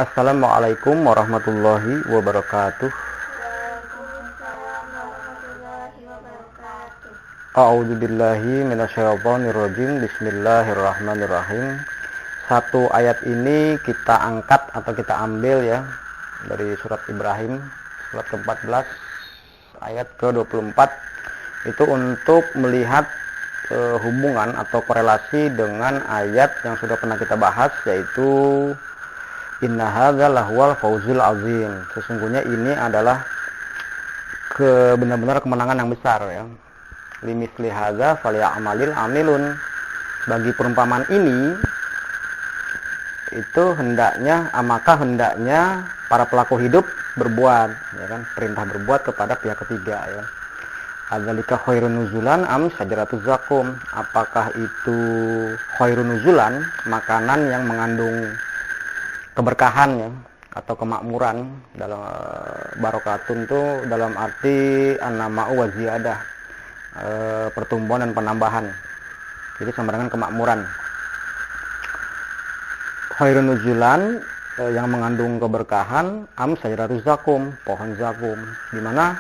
Assalamualaikum warahmatullahi wabarakatuh. Waalaikumsalam warahmatullahi wabarakatuh. A'udzu billahi minasyaitonir rajim. Bismillahirrahmanirrahim. Satu ayat ini kita angkat atau kita ambil ya dari surat Ibrahim, surat ke-14 ayat ke-24. Itu untuk melihat hubungan atau korelasi dengan ayat yang sudah pernah kita bahas, yaitu inna hadza lahuwal fauzul azim. Sesungguhnya ini adalah benar-benar kemenangan yang besar ya. Limisli hadza falyamalil amilun. Bagi perumpamaan ini itu hendaknya para pelaku hidup berbuat, ya kan, perintah berbuat kepada pihak ketiga ya. Adzalika khairun nuzulan am sajaratuz zakum. Apakah itu khairun nuzulan, makanan yang mengandung keberkahan ya, atau kemakmuran. Dalam barokatun itu dalam arti an-nama'u wa ziyadah, pertumbuhan dan penambahan, jadi sama dengan kemakmuran. Khairun nuzulan yang mengandung keberkahan am sajaratuz zakum, pohon zakum, di mana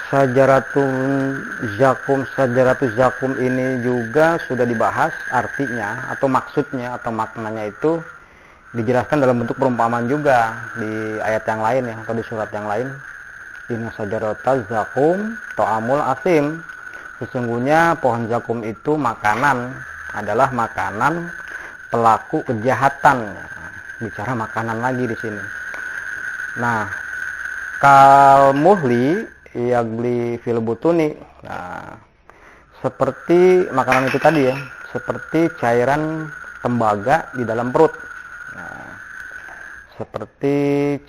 sajaratuz zakum ini juga sudah dibahas artinya atau maksudnya atau maknanya itu dijelaskan dalam bentuk perumpamaan juga di ayat yang lain ya, atau di surat yang lain. Inna sajaratuz zakum ta'amul asim. Sesungguhnya pohon zakum itu adalah makanan pelaku kejahatan. Bicara makanan lagi di sini. Nah, kal muhli yagli fil butuni. Nah, seperti makanan itu tadi ya, seperti cairan tembaga di dalam perut. Nah, seperti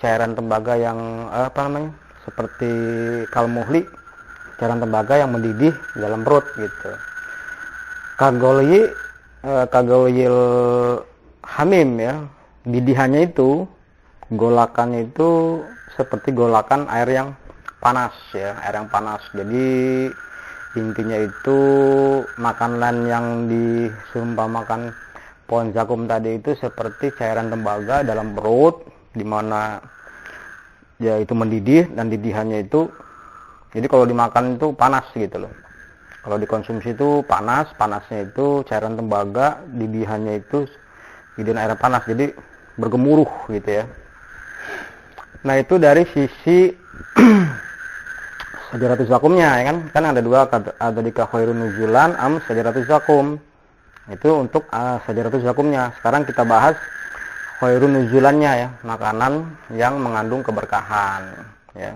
cairan tembaga yang seperti kalmuhli, cairan tembaga yang mendidih di dalam perut gitu. Kagoyil hamim ya, didihannya itu, golakannya itu seperti golakan air yang panas ya, air yang panas. Jadi intinya itu makanan yang disumpamakan pohon zakum tadi itu seperti cairan tembaga dalam perut, di mana ya itu mendidih, dan didihannya itu, jadi kalau dimakan itu panas gitu loh. Kalau dikonsumsi itu panasnya itu cairan tembaga, didihannya itu didihan air panas, jadi bergemuruh gitu ya. Nah, itu dari sisi sajaratuz zakumnya ya kan ada dua, ada di khairun nuzulan am sajaratuz zakum. Itu untuk sajaratuz zakumnya. Sekarang kita bahas khairun nuzulannya ya, makanan yang mengandung keberkahan ya.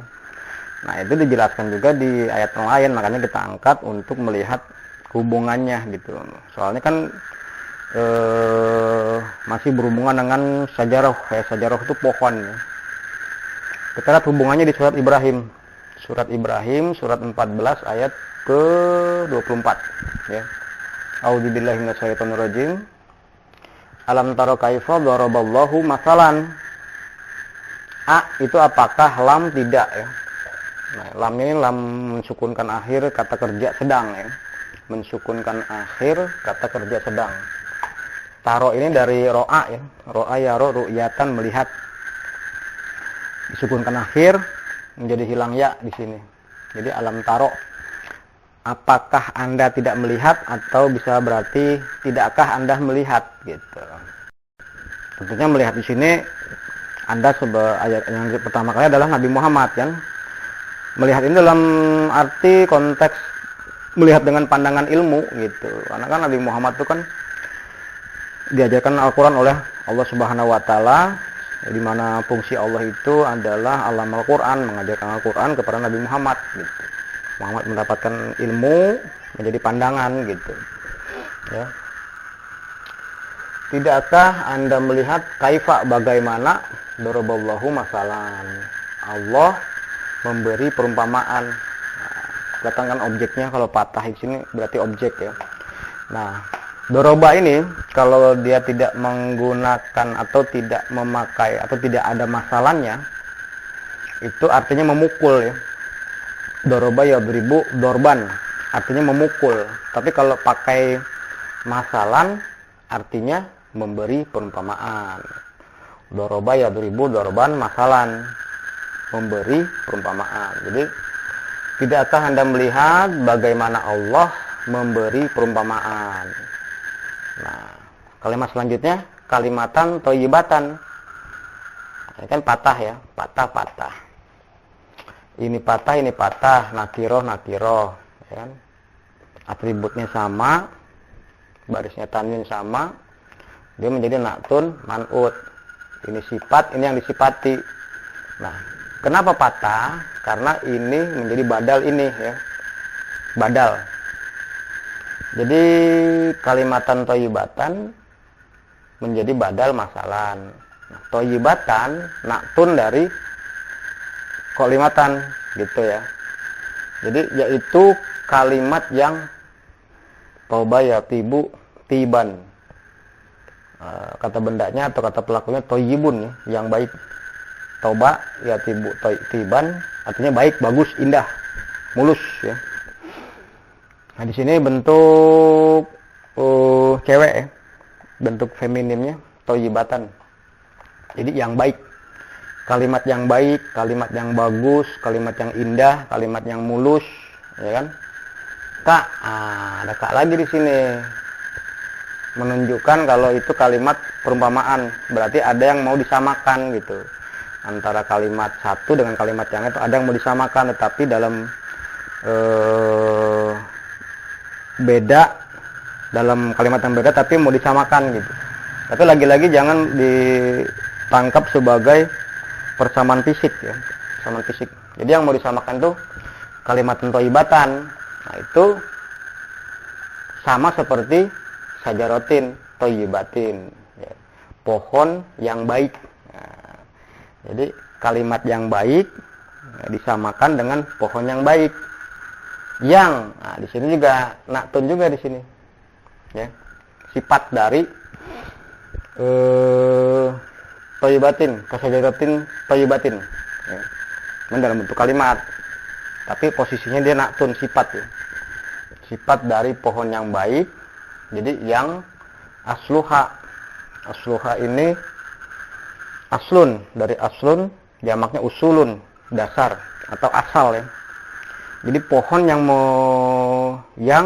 Nah, itu dijelaskan juga di ayat yang lain, makanya kita angkat untuk melihat hubungannya gitu. Soalnya kan masih berhubungan dengan sajarah ya. Sajarah itu pohon ya. Kita lihat hubungannya di surat Ibrahim. Surat Ibrahim, surat 14 ayat ke-24 ya. A'udzubillahi minasyaitonir rajim. Alam taro kaifa daraballahu masalan. Itu apakah lam tidak ya. Nah, lam ini lam mensukunkan akhir kata kerja sedang ya. Mensukunkan akhir kata kerja sedang. Taro ini dari ro'a ya. Ro'a yaro ru'yatan, melihat. Disukunkan akhir menjadi hilang ya di sini. Jadi alam taro, apakah Anda tidak melihat, atau bisa berarti tidakkah Anda melihat gitu. Tentunya melihat di sini Anda ayat yang pertama kali adalah Nabi Muhammad kan. Melihat ini dalam arti konteks melihat dengan pandangan ilmu gitu. Karena kan Nabi Muhammad itu kan diajarkan Al-Qur'an oleh Allah Subhanahu wa taala, di mana fungsi Allah itu adalah alam Al-Qur'an, mengajarkan Al-Qur'an kepada Nabi Muhammad gitu. Muhammad mendapatkan ilmu menjadi pandangan gitu ya. Tidakkah Anda melihat kaifa, bagaimana, daraballahu masalan, Allah memberi perumpamaan. Nah, datangkan objeknya, kalau patah di sini berarti objek ya. Nah, doroba ini kalau dia tidak menggunakan atau tidak memakai atau tidak ada masalahnya, itu artinya memukul ya. Doroba ya beribu dorban, artinya memukul. Tapi kalau pakai masalan artinya memberi perumpamaan. Doroba yadribu dorban masalan, memberi perumpamaan. Jadi tidakkah Anda melihat bagaimana Allah memberi perumpamaan? Nah, kalimat selanjutnya kalimatan thayyibatan. Ini kan patah ya, patah. Ini patah, nakiroh, ya kan? Atributnya sama, barisnya tanwin sama, dia menjadi naktun man'ut. Ini sifat, ini yang disifati. Nah, kenapa patah? Karena ini menjadi badal ini ya. Badal. Jadi kalimatan thayyibatan menjadi badal masalan. Nah, thayyibatan naktun dari kalimatan gitu ya. Jadi yaitu kalimat yang toba yatibu tiban. Kata bendanya atau kata pelakunya thayyibun ya, yang baik. Toba yatibu tiban artinya baik, bagus, indah, mulus ya. Nah, di sini bentuk cewek ya. Bentuk feminimnya thayyibatan. Jadi yang baik. Kalimat yang baik, kalimat yang bagus, kalimat yang indah, kalimat yang mulus, ya kan? Kak, ada kak lagi di sini. Menunjukkan kalau itu kalimat perumpamaan, berarti ada yang mau disamakan gitu. Antara kalimat satu dengan kalimat yang itu ada yang mau disamakan, tetapi dalam beda, dalam kalimat yang beda tapi mau disamakan gitu. Tapi lagi-lagi jangan ditangkap sebagai persamaan fisik ya, persamaan fisik. Jadi yang mau disamakan tuh kalimat thayyibatan. Nah, itu sama seperti sajarotin thayyibatin ya. Pohon yang baik. Nah, jadi kalimat yang baik ya, disamakan dengan pohon yang baik. Yang nah, di sini juga naktun juga di sini. Ya. Sifat dari thayyibatin, kasajaratin thayyibatin ya. Dalam bentuk kalimat, tapi posisinya dia naktun sifat ya. Sifat dari pohon yang baik. Jadi yang asluha ini aslun, dari aslun jamaknya usulun, dasar atau asal ya. Jadi pohon yang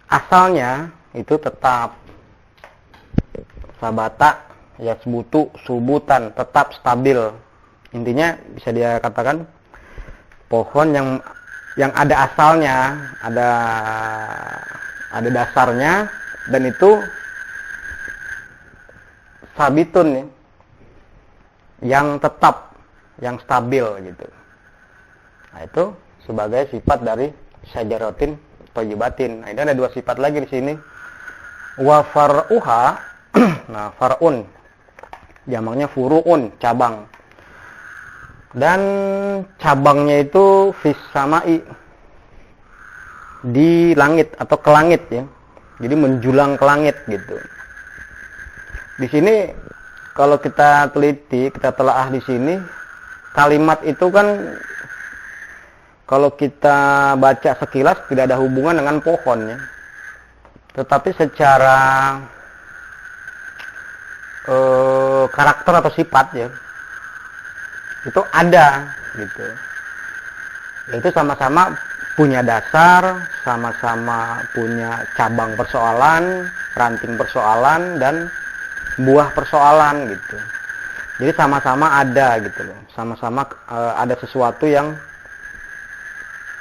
asalnya itu tetap sabata ya, subutan, tetap stabil. Intinya bisa dia katakan pohon yang ada asalnya, ada dasarnya, dan itu sabitun ya, yang tetap, yang stabil gitu. Nah, itu sebagai sifat dari syajaratin thayyibatin. Nah, ini ada dua sifat lagi di sini. Wa far'uha, nah far'un jamaknya furu'un, cabang. Dan cabangnya itu fis samai, di langit atau ke langit ya. Jadi menjulang ke langit gitu. Di sini kalau kita teliti, kita telaah di sini, kalimat itu kan kalau kita baca sekilas tidak ada hubungan dengan pohon ya. Tetapi secara karakter atau sifat ya, itu ada gitu. Itu sama-sama punya dasar, sama-sama punya cabang persoalan, ranting persoalan, dan buah persoalan gitu. Jadi sama-sama ada gitu loh. Sama-sama ada sesuatu yang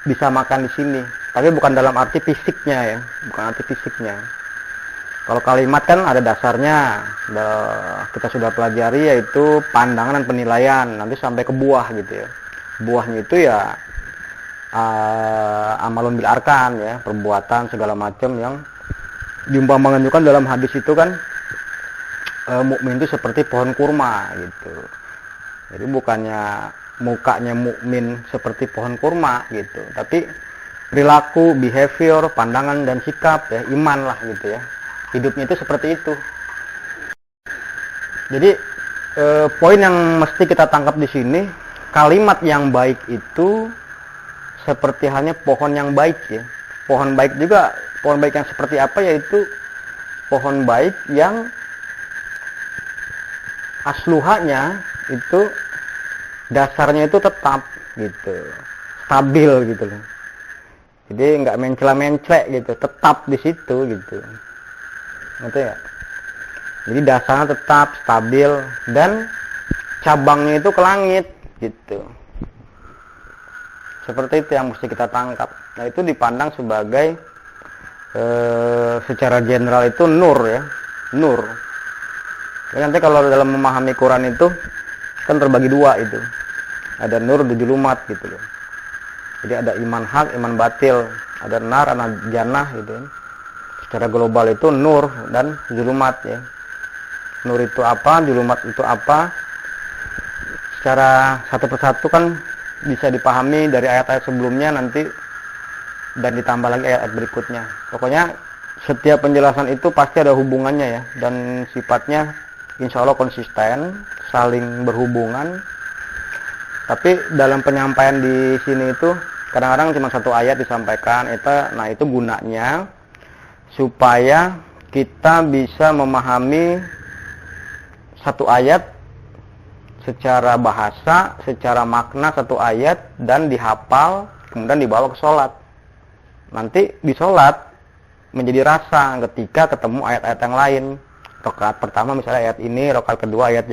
bisa makan di sini. Tapi bukan dalam arti fisiknya ya, bukan arti fisiknya. Kalau kalimat kan ada dasarnya, kita sudah pelajari, yaitu pandangan dan penilaian, nanti sampai ke buah gitu ya. Buahnya itu ya amalun bil arkan ya, perbuatan segala macam yang diumpamakan juga dalam hadis itu kan, mukmin itu seperti pohon kurma gitu. Jadi bukannya mukanya mukmin seperti pohon kurma gitu, tapi perilaku, behavior, pandangan dan sikap ya, iman lah gitu ya. Hidupnya itu seperti itu. Jadi poin yang mesti kita tangkap di sini, kalimat yang baik itu seperti halnya pohon yang baik ya. Pohon baik juga, pohon baik yang seperti apa, yaitu pohon baik yang asluhanya itu dasarnya itu tetap gitu, stabil gitu loh. Jadi nggak mencela-menclek gitu, tetap di situ gitu. Ngerti ya? Jadi dasarnya tetap stabil dan cabangnya itu ke langit gitu. Seperti itu yang mesti kita tangkap. Nah, itu dipandang sebagai secara general itu nur ya, nur. Ya, nanti kalau dalam memahami Quran itu kan terbagi dua itu. Ada nur, ada julumat gitu loh. Jadi ada iman hak, iman batil, ada nar, ada jannah gitu. Secara global itu nur dan julumat ya. Nur itu apa, julumat itu apa? Secara satu persatu kan bisa dipahami dari ayat-ayat sebelumnya nanti dan ditambah lagi ayat-ayat berikutnya. Pokoknya setiap penjelasan itu pasti ada hubungannya ya, dan sifatnya insya Allah konsisten, saling berhubungan. Tapi dalam penyampaian di sini itu kadang-kadang cuma satu ayat disampaikan, nah itu gunanya supaya kita bisa memahami satu ayat secara bahasa, secara makna satu ayat dan dihafal, kemudian dibawa ke sholat. Nanti di sholat menjadi rasa ketika ketemu ayat-ayat yang lain. Rakaat pertama misalnya ayat ini, rakaat kedua ayat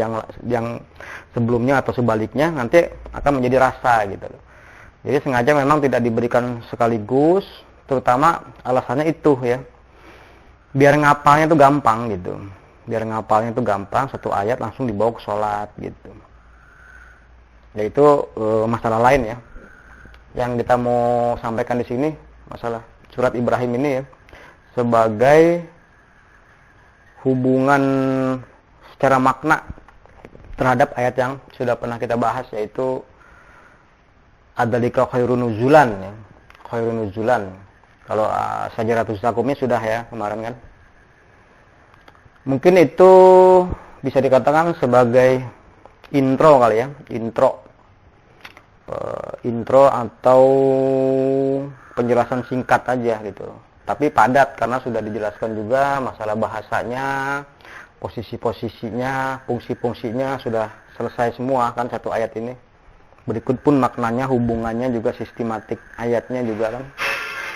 yang sebelumnya atau sebaliknya, nanti akan menjadi rasa gitu loh. Jadi sengaja memang tidak diberikan sekaligus, terutama alasannya itu ya, biar ngapalnya itu gampang gitu. Biar ngapalnya itu gampang, satu ayat langsung dibawa ke sholat gitu. Yaitu masalah lain ya. Yang kita mau sampaikan di sini masalah surat Ibrahim ini ya, sebagai hubungan secara makna terhadap ayat yang sudah pernah kita bahas, yaitu adzalika khairun nuzulan ya. Khairun nuzulan. Kalau Syajaratus Zakumnya sudah ya kemarin kan. Mungkin itu bisa dikatakan sebagai intro kali ya, intro atau penjelasan singkat aja gitu. Tapi padat karena sudah dijelaskan juga masalah bahasanya, posisi-posisinya, fungsi-fungsinya sudah selesai semua kan satu ayat ini. Berikut pun maknanya, hubungannya juga sistematik ayatnya juga kan,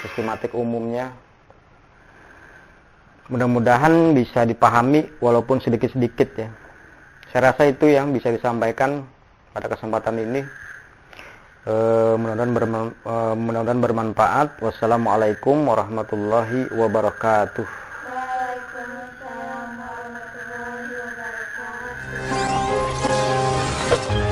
sistematik umumnya. Mudah-mudahan bisa dipahami walaupun sedikit-sedikit ya. Saya rasa itu yang bisa disampaikan pada kesempatan ini. Mudah-mudahan bermanfaat. Wassalamualaikum warahmatullahi wabarakatuh. Waalaikumsalam warahmatullahi wabarakatuh.